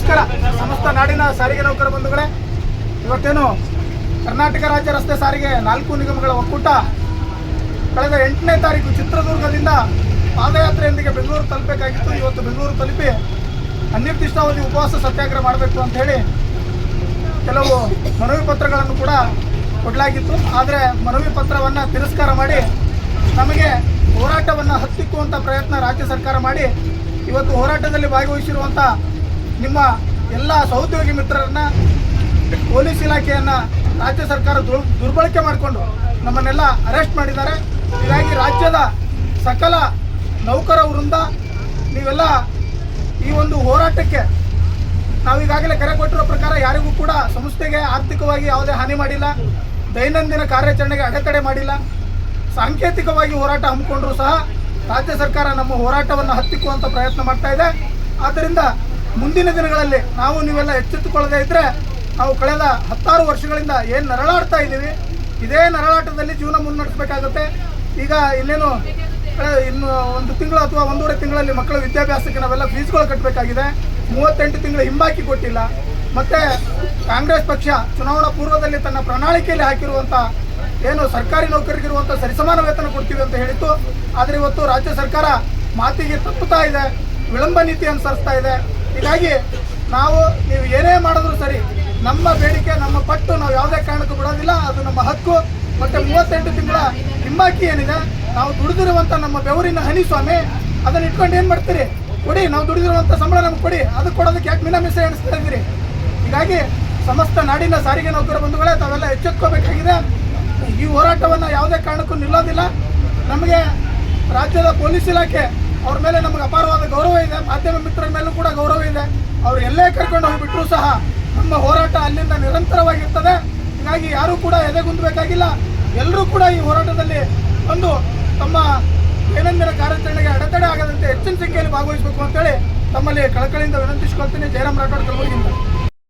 ನಮಸ್ಕಾರ. ಸಮಸ್ತ ನಾಡಿನ ಸಾರಿಗೆ ನೌಕರ ಬಂಧುಗಳೇ, ಇವತ್ತೇನು ಕರ್ನಾಟಕ ರಾಜ್ಯ ರಸ್ತೆ ಸಾರಿಗೆ 4 ನಿಗಮಗಳ ಒಕ್ಕೂಟ ಕಳೆದ 8ನೇ ತಾರೀಕು ಚಿತ್ರದುರ್ಗದಿಂದ ಪಾದಯಾತ್ರೆಯೊಂದಿಗೆ ಬೆಂಗಳೂರು ತಲುಪಬೇಕಾಗಿತ್ತು. ಇವತ್ತು ಬೆಂಗಳೂರು ತಲುಪಿ ಅನಿರ್ದಿಷ್ಟಾವಧಿ ಉಪವಾಸ ಸತ್ಯಾಗ್ರಹ ಮಾಡಬೇಕು ಅಂತ ಹೇಳಿ ಕೆಲವು ಮನವಿ ಪತ್ರಗಳನ್ನು ಕೂಡ ಕೊಡಲಾಗಿತ್ತು. ಆದರೆ ಮನವಿ ಪತ್ರವನ್ನು ತಿರಸ್ಕಾರ ಮಾಡಿ ನಮಗೆ ಹೋರಾಟವನ್ನು ಹತ್ತಿಕ್ಕುವಂಥ ಪ್ರಯತ್ನ ರಾಜ್ಯ ಸರ್ಕಾರ ಮಾಡಿ ಇವತ್ತು ಹೋರಾಟದಲ್ಲಿ ಭಾಗವಹಿಸಿರುವಂಥ ನಿಮ್ಮ ಎಲ್ಲ ಸಹೋದ್ಯೋಗಿ ಮಿತ್ರರನ್ನು, ಪೊಲೀಸ್ ಇಲಾಖೆಯನ್ನು ರಾಜ್ಯ ಸರ್ಕಾರ ದುರ್ಬಳಕೆ ಮಾಡಿಕೊಂಡು ನಮ್ಮನ್ನೆಲ್ಲ ಅರೆಸ್ಟ್ ಮಾಡಿದ್ದಾರೆ. ಹೀಗಾಗಿ ರಾಜ್ಯದ ಸಕಲ ನೌಕರ ವೃಂದ ನೀವೆಲ್ಲ ಈ ಒಂದು ಹೋರಾಟಕ್ಕೆ ನಾವೀಗಾಗಲೇ ಕರೆ ಕೊಟ್ಟಿರೋ ಪ್ರಕಾರ ಯಾರಿಗೂ ಕೂಡ ಸಂಸ್ಥೆಗೆ ಆರ್ಥಿಕವಾಗಿ ಯಾವುದೇ ಹಾನಿ ಮಾಡಿಲ್ಲ, ದೈನಂದಿನ ಕಾರ್ಯಾಚರಣೆಗೆ ಅಡೆತಡೆ ಮಾಡಿಲ್ಲ. ಸಾಂಕೇತಿಕವಾಗಿ ಹೋರಾಟ ಹಮ್ಮಿಕೊಂಡ್ರೂ ಸಹ ರಾಜ್ಯ ಸರ್ಕಾರ ನಮ್ಮ ಹೋರಾಟವನ್ನು ಹತ್ತಿಕ್ಕುವಂಥ ಪ್ರಯತ್ನ ಮಾಡ್ತಾ ಇದೆ. ಆದ್ದರಿಂದ ಮುಂದಿನ ದಿನಗಳಲ್ಲಿ ನಾವು ನೀವೆಲ್ಲ ಎಚ್ಚೆತ್ತುಕೊಳ್ಳದೇ ಇದ್ದರೆ ನಾವು ಕಳೆದ 16 ವರ್ಷಗಳಿಂದ ಏನು ನರಳಾಡ್ತಾ ಇದ್ದೀವಿ, ಇದೇ ನರಳಾಟದಲ್ಲಿ ಜೀವನ ಮುನ್ನಡೆಸಬೇಕಾಗುತ್ತೆ. ಈಗ ಇನ್ನೇನು ಇನ್ನು 1 ತಿಂಗಳು ಅಥವಾ 1.5 ತಿಂಗಳಲ್ಲಿ ಮಕ್ಕಳ ವಿದ್ಯಾಭ್ಯಾಸಕ್ಕೆ ನಾವೆಲ್ಲ ಫೀಸ್ಗಳು ಕಟ್ಟಬೇಕಾಗಿದೆ. 38 ತಿಂಗಳು ಹಿಂಬಾಕಿ ಕೊಟ್ಟಿಲ್ಲ. ಮತ್ತು ಕಾಂಗ್ರೆಸ್ ಪಕ್ಷ ಚುನಾವಣಾ ಪೂರ್ವದಲ್ಲಿ ತನ್ನ ಪ್ರಣಾಳಿಕೆಯಲ್ಲಿ ಹಾಕಿರುವಂಥ ಏನು ಸರ್ಕಾರಿ ನೌಕರರಿಗಿರುವಂಥ ಸರಿಸಮಾನ ವೇತನ ಕೊಡ್ತೀವಿ ಅಂತ ಹೇಳಿತ್ತು. ಆದರೆ ಇವತ್ತು ರಾಜ್ಯ ಸರ್ಕಾರ ಮಾತಿಗೆ ತಪ್ಪುತ್ತಾ ಇದೆ, ವಿಳಂಬ ನೀತಿ ಅನುಸರಿಸ್ತಾ ಇದೆ. ಹೀಗಾಗಿ ನೀವು ಏನೇ ಮಾಡಿದ್ರು ಸರಿ, ನಮ್ಮ ಬೇಡಿಕೆ, ನಮ್ಮ ಪಟ್ಟು ನಾವು ಯಾವುದೇ ಕಾರಣಕ್ಕೂ ಬಿಡೋದಿಲ್ಲ. ಅದು ನಮ್ಮ ಹಕ್ಕು. ಮತ್ತು 38 ತಿಂಗಳ ಹಿಂಬಾಕಿ ಏನಿದೆ, ನಾವು ದುಡಿದಿರುವಂಥ ನಮ್ಮ ಬೆವರಿನ ಹನಿ ಸ್ವಾಮಿ, ಅದನ್ನು ಇಟ್ಕೊಂಡು ಏನು ಮಾಡ್ತೀರಿ? ಕೊಡಿ, ನಾವು ದುಡಿದಿರುವಂಥ ಸಂಬಳ ನಮ್ಗೆ ಕೊಡಿ. ಅದು ಕೊಡೋದಕ್ಕೆ ಯಾಕೆ ಮಿನಮಿಸೆ ಎಣಿಸ್ತಾ ಇದ್ದೀರಿ? ಹೀಗಾಗಿ ಸಮಸ್ತ ನಾಡಿನ ಸಾರಿಗೆ ನೌಕರ ಬಂಧುಗಳೇ, ತಾವೆಲ್ಲ ಎಚ್ಚೆತ್ಕೋಬೇಕಾಗಿದೆ. ಈ ಹೋರಾಟವನ್ನು ಯಾವುದೇ ಕಾರಣಕ್ಕೂ ನಿಲ್ಲೋದಿಲ್ಲ. ನಮಗೆ ರಾಜ್ಯದ ಪೊಲೀಸ್ ಇಲಾಖೆ ಅವ್ರ ಮೇಲೆ ನಮಗೆ ಅಪಾರವಾದ ಗೌರವ ಇದೆ, ಮಾಧ್ಯಮ ಮಿತ್ರರ ಮೇಲೂ ಕೂಡ ಗೌರವ ಇದೆ. ಅವರು ಎಲ್ಲೇ ಕರ್ಕೊಂಡು ಹೋಗಿಬಿಟ್ರೂ ಸಹ ನಮ್ಮ ಹೋರಾಟ ಅಲ್ಲಿಂದ ನಿರಂತರವಾಗಿರ್ತದೆ. ಹೀಗಾಗಿ ಯಾರೂ ಕೂಡ ಎದೆಗುಂದಬೇಕಾಗಿಲ್ಲ. ಎಲ್ಲರೂ ಕೂಡ ಈ ಹೋರಾಟದಲ್ಲಿ ಒಂದು ತಮ್ಮ ದೈನಂದಿನ ಕಾರ್ಯಾಚರಣೆಗೆ ಅಡೆತಡೆ ಆಗದಂತೆ ಹೆಚ್ಚಿನ ಸಂಖ್ಯೆಯಲ್ಲಿ ಭಾಗವಹಿಸಬೇಕು ಅಂತೇಳಿ ತಮ್ಮಲ್ಲಿ ಕಳಕಳಿಯಿಂದ ವಿನಂತಿಸಿಕೊಳ್ತೀನಿ. ಜಯರಾಮ್ ರಾಠೋಡ್, ಕಲಬುರಗಿಯಿಂದ.